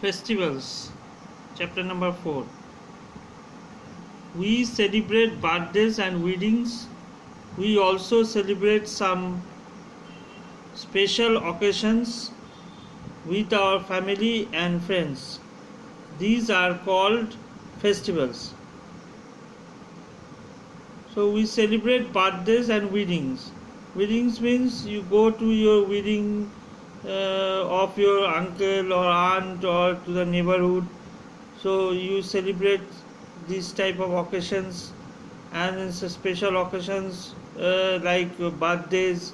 Festivals, chapter number 4. We celebrate birthdays and weddings. We also celebrate some special occasions with our family and friends. These are called festivals. So we celebrate birthdays and weddings. Weddings means you go to your wedding of your uncle or aunt or to the neighborhood. So you celebrate these type of occasions, and it's a special occasions like birthdays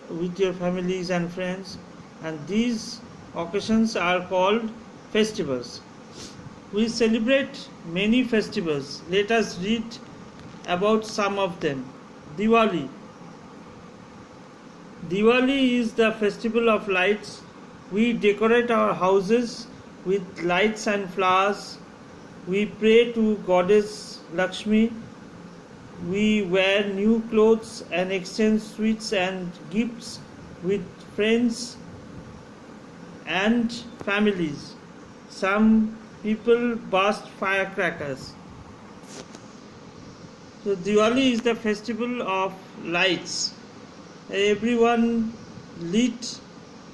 with your families and friends, and these occasions are called festivals. We celebrate many festivals. Let us read about some of them. Diwali. Diwali is the festival of lights. We decorate our houses with lights and flowers. We pray to Goddess Lakshmi. We wear new clothes and exchange sweets and gifts with friends and families. Some people burst firecrackers. So Diwali is the festival of lights. Everyone lit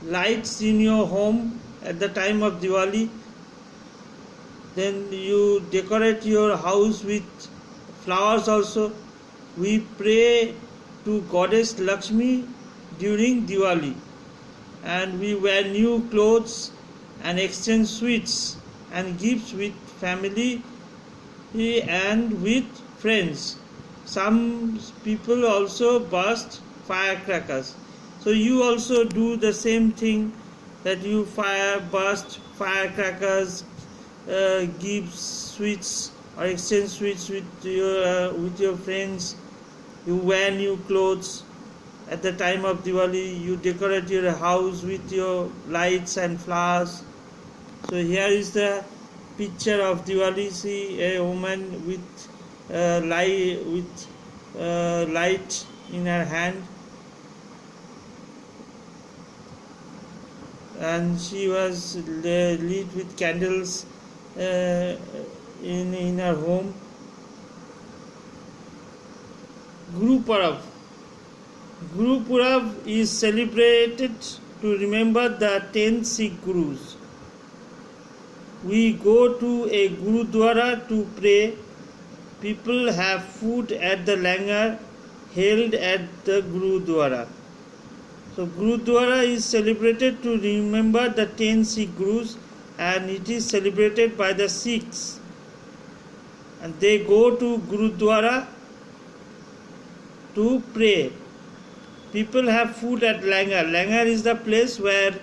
lights in your home at the time of Diwali. Then you decorate your house with flowers also. We pray to Goddess Lakshmi during Diwali, and we wear new clothes and exchange sweets and gifts with family and with friends. Some people also burst firecrackers. So you also do the same thing, that you burst firecrackers, give sweets or exchange sweets with your friends. You wear new clothes at the time of Diwali. You decorate your house with your lights and flowers. So here is the picture of Diwali. See a woman with light in her hand, and she was lit with candles in her home. Guru Parab. Guru Purab is celebrated to remember the 10 Sikh Gurus. We go to a Gurudwara to pray. People have food at the langar held at the Gurudwara. So Gurudwara is celebrated to remember the 10 Sikh Gurus, and it is celebrated by the Sikhs. And they go to Gurudwara to pray. People have food at langar. Langar is the place where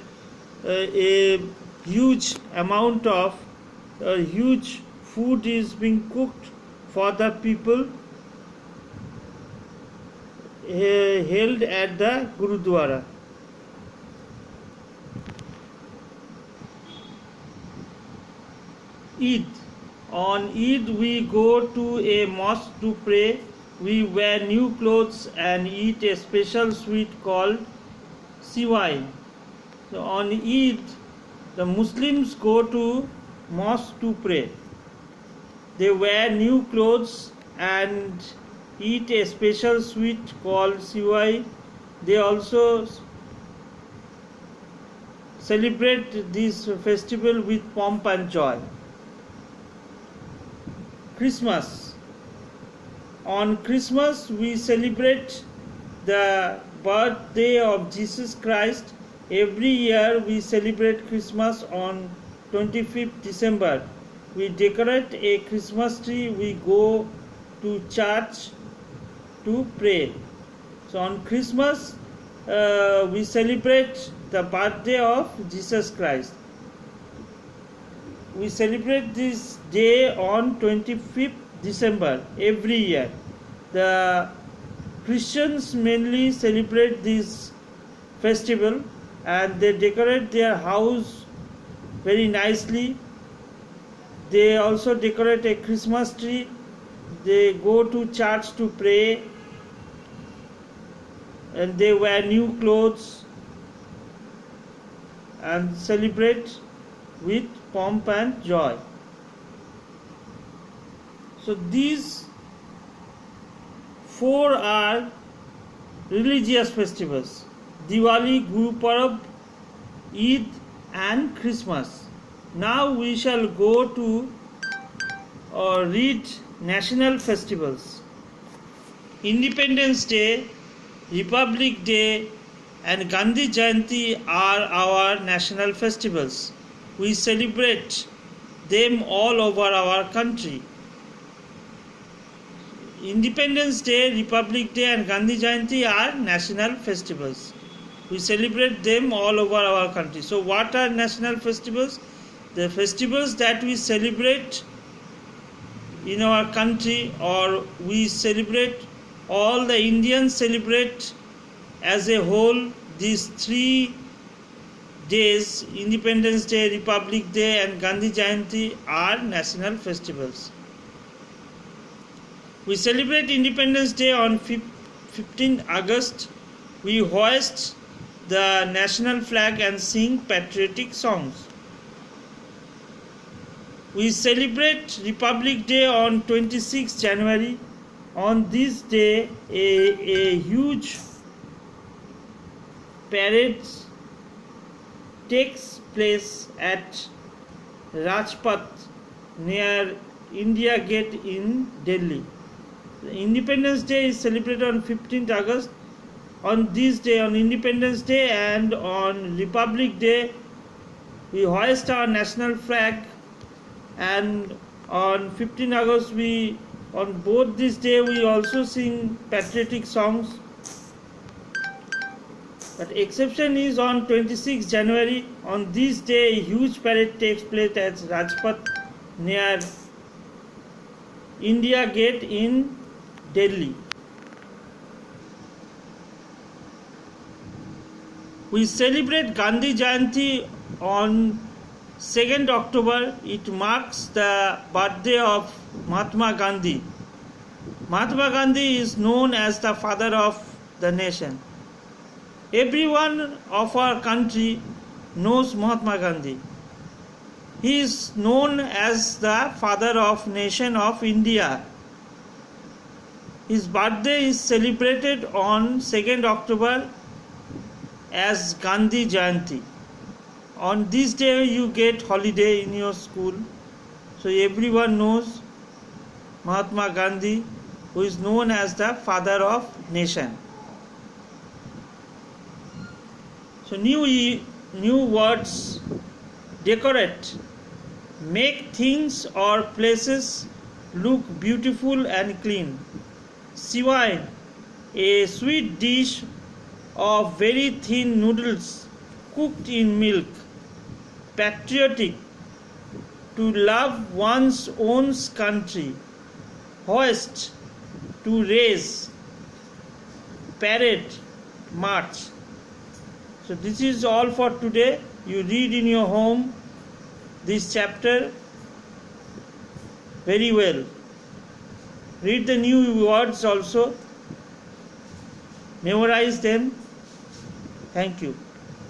a huge amount of huge food is being cooked for the people held at the Gurudwara. Eid. On Eid we go to a mosque to pray. We wear new clothes and eat a special sweet called siwai. So on Eid, the Muslims go to mosque to pray. They wear new clothes and eat a special sweet called siwai. They also celebrate this festival with pomp and joy. Christmas. On Christmas we celebrate the birthday of Jesus Christ. Every year we celebrate Christmas on 25th December. We decorate a Christmas tree. We go to church to pray. So on Christmas we celebrate the birthday of Jesus Christ. We celebrate this day on 25th December every year. The Christians mainly celebrate this festival, and they decorate their house very nicely. They also decorate a Christmas tree. They go to church to pray, and they wear new clothes. and celebrate with pomp and joy. So these four are religious festivals: Diwali, Guru Parab, Eid and Christmas. Now we shall go to read national festivals. Independence Day, Republic Day and Gandhi Jayanti are our national festivals. We celebrate them all over our country. Independence Day, Republic Day and Gandhi Jayanti are national festivals. We celebrate them all over our country. So what are national festivals? The festivals that we celebrate in our country, or we celebrate, all the Indians celebrate as a whole. These 3 days, Independence Day, Republic Day and Gandhi Jayanti, are national festivals. We celebrate Independence Day on 15 August. We hoist the national flag and sing patriotic songs. We celebrate Republic Day on 26 January. On this day, a huge parade takes place at Rajpath near India Gate in Delhi. Independence Day is celebrated on 15th August. On this day, on Independence Day and on Republic Day, we hoist our national flag, and on 15 August on both this day we also sing patriotic songs. But exception is on 26 January. On this day, a huge parade takes place at Rajpath near India Gate in Delhi. We celebrate Gandhi Jayanti on 2nd October. It marks the birthday of Mahatma Gandhi. Mahatma Gandhi is known as the father of the nation. Everyone of our country knows Mahatma Gandhi. He is known as the father of nation of India. His birthday is celebrated on 2nd October as Gandhi Jayanti. On this day you get holiday in your school. So everyone knows Mahatma Gandhi, who is known as the father of nation. So new words: decorate, make things or places look beautiful and clean. Siwai, a sweet dish of very thin noodles cooked in milk. Patriotic, to love one's own country. Hoist, to raise. Parade, march. So this is all for today. You read in your home this chapter very well. Read the new words also. Memorize them. Thank you.